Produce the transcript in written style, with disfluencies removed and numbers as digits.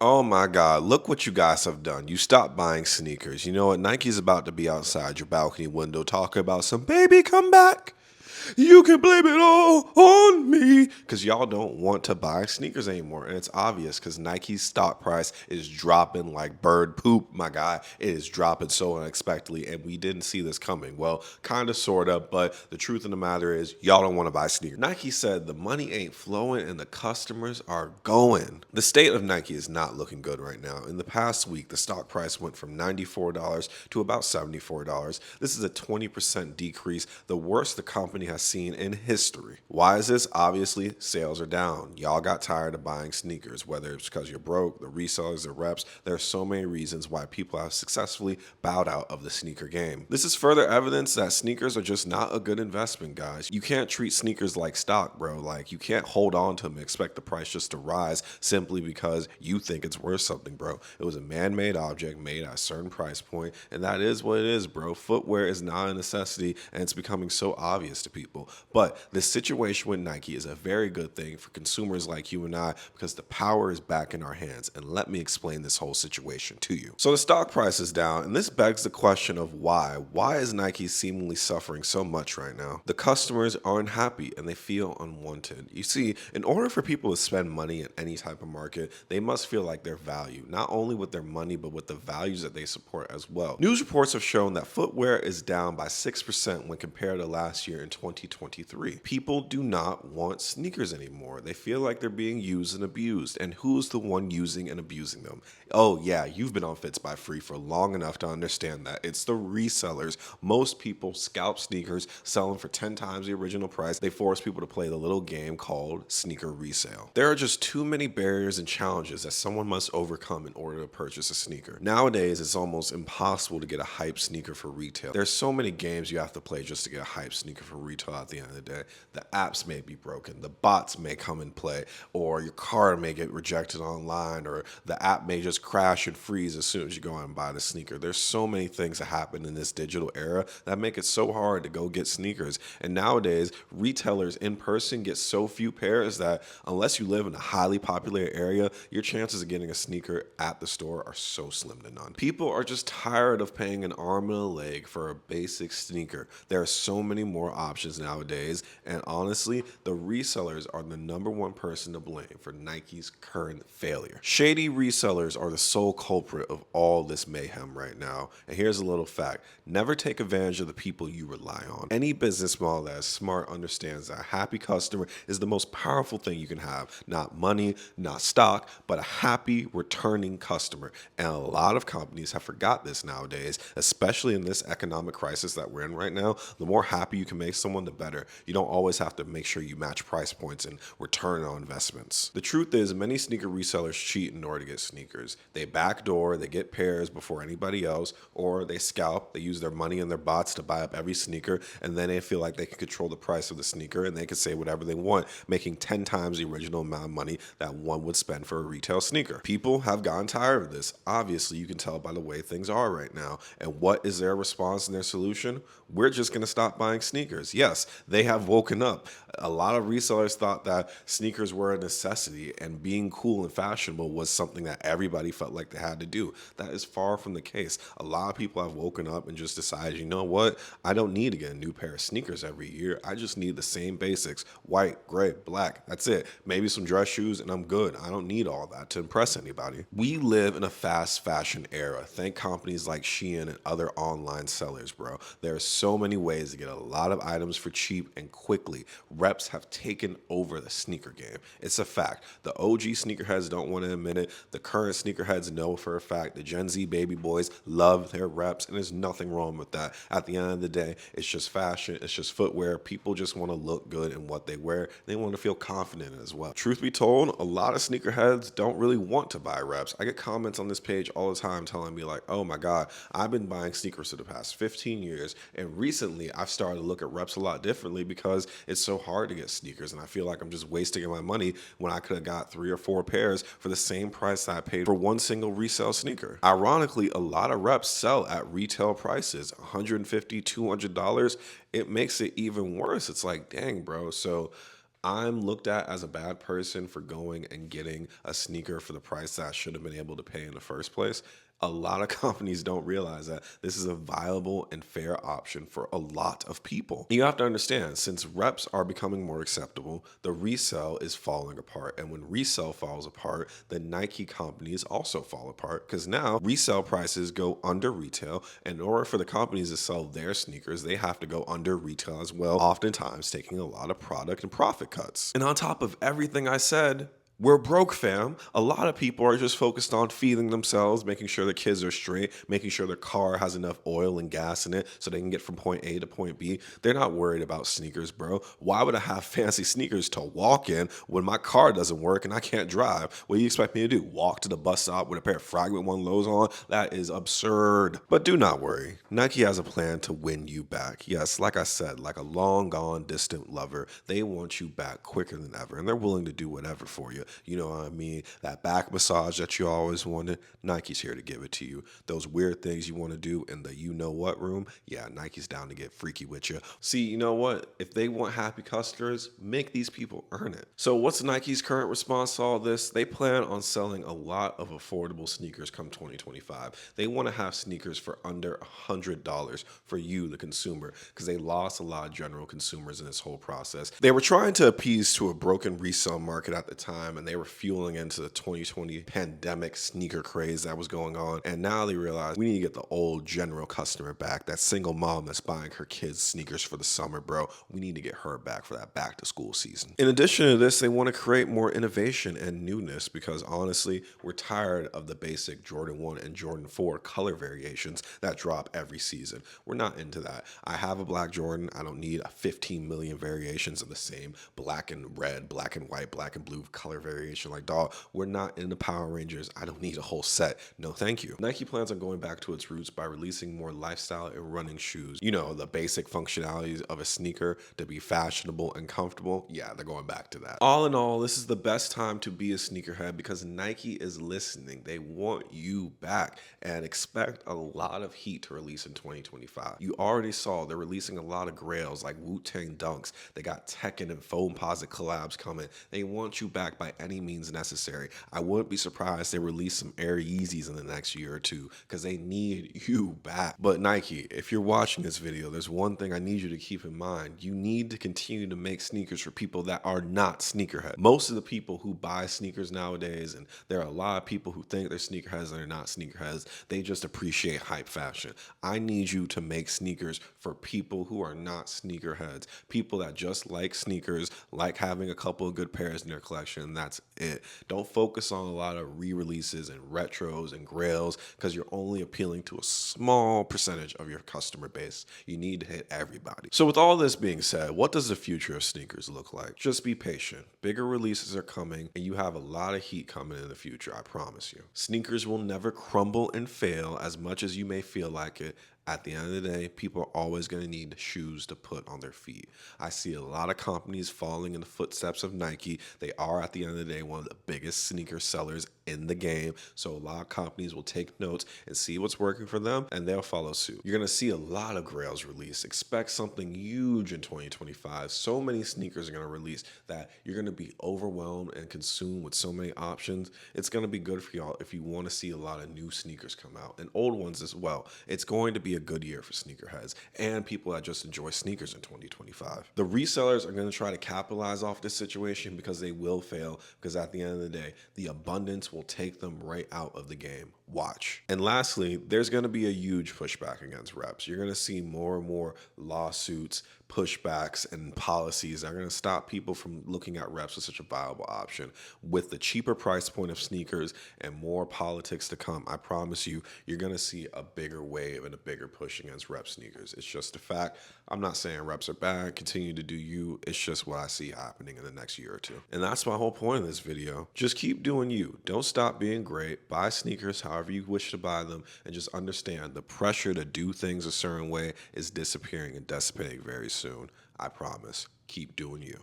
Oh my God, look what you guys have done. You stopped buying sneakers. You know what? Nike's about to be outside your balcony window talking about some baby come back. You can blame it all on me because y'all don't want to buy sneakers anymore. And it's obvious because Nike's stock price is dropping like bird poop, my guy. It is dropping so unexpectedly, and we didn't see this coming. Well, kind of, sort of, but the truth of the matter is, y'all don't want to buy sneakers. Nike said the money ain't flowing and the customers are going. The state of Nike is not looking good right now. In the past week, the stock price went from $94 to about $74. This is a 20% decrease, the worst the company has seen in history. Why is this? Obviously, sales are down. Y'all got tired of buying sneakers, whether it's because you're broke, the resellers, the reps. There are so many reasons why people have successfully bowed out of the sneaker game. This is further evidence that sneakers are just not a good investment, guys. You can't treat sneakers like stock, bro. Like, you can't hold on to them and expect the price just to rise simply because you think it's worth something, bro. It was a man-made object made at a certain price point, and that is what it is, bro. Footwear is not a necessity, and it's becoming so obvious to people. But this situation with Nike is a very good thing for consumers like you and I because the power is back in our hands. And let me explain this whole situation to you. So the stock price is down, and this begs the question of why. Why is Nike seemingly suffering so much right now? The customers aren't happy and they feel unwanted. You see, in order for people to spend money in any type of market, they must feel like they're valued, not only with their money, but with the values that they support as well. News reports have shown that footwear is down by 6% when compared to last year in 2023. People do not want sneakers anymore. They feel like they're being used and abused. And who's the one using and abusing them? Oh yeah, you've been on FitsByFree for long enough to understand that. It's the resellers. Most people scalp sneakers, sell them for 10 times the original price. They force people to play the little game called sneaker resale. There are just too many barriers and challenges that someone must overcome in order to purchase a sneaker. Nowadays, it's almost impossible to get a hype sneaker for retail. There's so many games you have to play just to get a hype sneaker for retail at the end of the day. The apps may be broken, the bots may come and play, or your card may get rejected online, or the app may just crash and freeze as soon as you go out and buy the sneaker. There's so many things that happen in this digital era that make it so hard to go get sneakers. And nowadays, retailers in person get so few pairs that unless you live in a highly populated area, your chances of getting a sneaker at the store are so slim to none. People are just tired of paying an arm and a leg for a basic sneaker. There are so many more options nowadays, and honestly, the resellers are the number one person to blame for Nike's current failure. Shady resellers are the sole culprit of all this mayhem right now. And here's a little fact: never take advantage of the people you rely on. Any business model that is smart understands that a happy customer is the most powerful thing you can have. Not money, not stock, but a happy returning customer. And a lot of companies have forgot this nowadays, especially in this economic crisis that we're in right now. The more happy you can make someone, the better. You don't always have to make sure you match price points and return on investments. The truth is, many sneaker resellers cheat in order to get sneakers. They backdoor, they get pairs before anybody else, or they scalp, they use their money and their bots to buy up every sneaker, and then they feel like they can control the price of the sneaker and they can say whatever they want, making 10 times the original amount of money that one would spend for a retail sneaker. People have gotten tired of this. Obviously, you can tell by the way things are right now. And what is their response and their solution? We're just going to stop buying sneakers. Yes, they have woken up. A lot of resellers thought that sneakers were a necessity and being cool and fashionable was something that everybody felt like they had to do. That is far from the case. A lot of people have woken up and just decided, you know what? I don't need to get a new pair of sneakers every year. I just need the same basics: white, gray, black. That's it. Maybe some dress shoes and I'm good. I don't need all that to impress anybody. We live in a fast fashion era. Thank companies like Shein and other online sellers, bro. There are so many ways to get a lot of items for cheap and quickly. Reps have taken over the sneaker game. It's a fact. The OG sneakerheads don't want to admit it. The current sneakerheads know for a fact. The Gen Z baby boys love their reps, and there's nothing wrong with that. At the end of the day, it's just fashion. It's just footwear. People just want to look good in what they wear. They want to feel confident as well. Truth be told, a lot of sneakerheads don't really want to buy reps. I get comments on this page all the time telling me like, oh my God, I've been buying sneakers for the past 15 years, and recently I've started to look at reps a lot differently because it's so hard to get sneakers, and I feel like I'm just wasting my money when I could have got 3 or 4 pairs for the same price that I paid for one single resale sneaker. Ironically, a lot of reps sell at retail prices, $150, $200. It makes it even worse. It's like, dang, bro. So I'm looked at as a bad person for going and getting a sneaker for the price that I should have been able to pay in the first place. A lot of companies don't realize that this is a viable and fair option for a lot of people. You have to understand, since reps are becoming more acceptable, the resale is falling apart. And when resale falls apart, the Nike companies also fall apart because now resale prices go under retail. And in order for the companies to sell their sneakers, they have to go under retail as well, oftentimes taking a lot of product and profit cuts. And on top of everything I said, we're broke, fam. A lot of people are just focused on feeding themselves, making sure their kids are straight, making sure their car has enough oil and gas in it so they can get from point A to point B. They're not worried about sneakers, bro. Why would I have fancy sneakers to walk in when my car doesn't work and I can't drive? What do you expect me to do? Walk to the bus stop with a pair of Fragment One lows on? That is absurd. But do not worry. Nike has a plan to win you back. Yes, like I said, like a long gone distant lover, they want you back quicker than ever, and they're willing to do whatever for you. You know what I mean? That back massage that you always wanted, Nike's here to give it to you. Those weird things you want to do in the you know what room, yeah, Nike's down to get freaky with you. See, you know what? If they want happy customers, make these people earn it. So what's Nike's current response to all this? They plan on selling a lot of affordable sneakers come 2025. They want to have sneakers for under $100 for you, the consumer, because they lost a lot of general consumers in this whole process. They were trying to appease to a broken resale market at the time, and they were fueling into the 2020 pandemic sneaker craze that was going on. And now they realize we need to get the old general customer back, that single mom that's buying her kids sneakers for the summer, bro. We need to get her back for that back to school season. In addition to this, they want to create more innovation and newness because honestly, we're tired of the basic Jordan 1 and Jordan 4 color variations that drop every season. We're not into that. I have a black Jordan. I don't need 15 million variations of the same black and red, black and white, black and blue color variation. Like, dog, we're not in the Power Rangers. I don't need a whole set. No, thank you. Nike plans on going back to its roots by releasing more lifestyle and running shoes. You know, the basic functionalities of a sneaker to be fashionable and comfortable. Yeah, they're going back to that. All in all, this is the best time to be a sneakerhead because Nike is listening. They want you back and expect a lot of heat to release in 2025. You already saw they're releasing a lot of grails like Wu-Tang Dunks. They got Tekken and Foamposite collabs coming. They want you back by any means necessary. I wouldn't be surprised they release some Air Yeezys in the next year or two because they need you back. But Nike, if you're watching this video, there's one thing I need you to keep in mind. You need to continue to make sneakers for people that are not sneakerhead. Most of the people who buy sneakers nowadays, and there are a lot of people who think they're sneakerheads and they're not sneakerheads, they just appreciate hype fashion. I need you to make sneakers for people who are not sneakerheads, people that just like sneakers, like having a couple of good pairs in their collection, and that's it. Don't focus on a lot of re-releases and retros and grails because you're only appealing to a small percentage of your customer base. You need to hit everybody. So with all this being said, what does the future of sneakers look like? Just be patient. Bigger releases are coming and you have a lot of heat coming in the future, I promise you. Sneakers will never crumble and fail as much as you may feel like it. At the end of the day, people are always going to need shoes to put on their feet. I see a lot of companies following in the footsteps of Nike. They are, at the end of the day, one of the biggest sneaker sellers in the game. So a lot of companies will take notes and see what's working for them, and they'll follow suit. You're going to see a lot of grails released. Expect something huge in 2025. So many sneakers are going to release that you're going to be overwhelmed and consumed with so many options. It's going to be good for y'all if you want to see a lot of new sneakers come out and old ones as well. It's going to be a good year for sneakerheads and people that just enjoy sneakers in 2025. The resellers are going to try to capitalize off this situation because they will fail, because at the end of the day, the abundance will take them right out of the game. Watch. And lastly, there's going to be a huge pushback against reps. You're going to see more and more lawsuits, pushbacks, and policies that are going to stop people from looking at reps as such a viable option. With the cheaper price point of sneakers and more politics to come, I promise you, you're going to see a bigger wave and a bigger push against rep sneakers. It's just a fact. I'm not saying reps are bad. Continue to do you. It's just what I see happening in the next year or two. And that's my whole point of this video. Just keep doing you. Don't stop being great. Buy sneakers however you wish to buy them, and just understand the pressure to do things a certain way is disappearing and dissipating very soon. I promise. Keep doing you.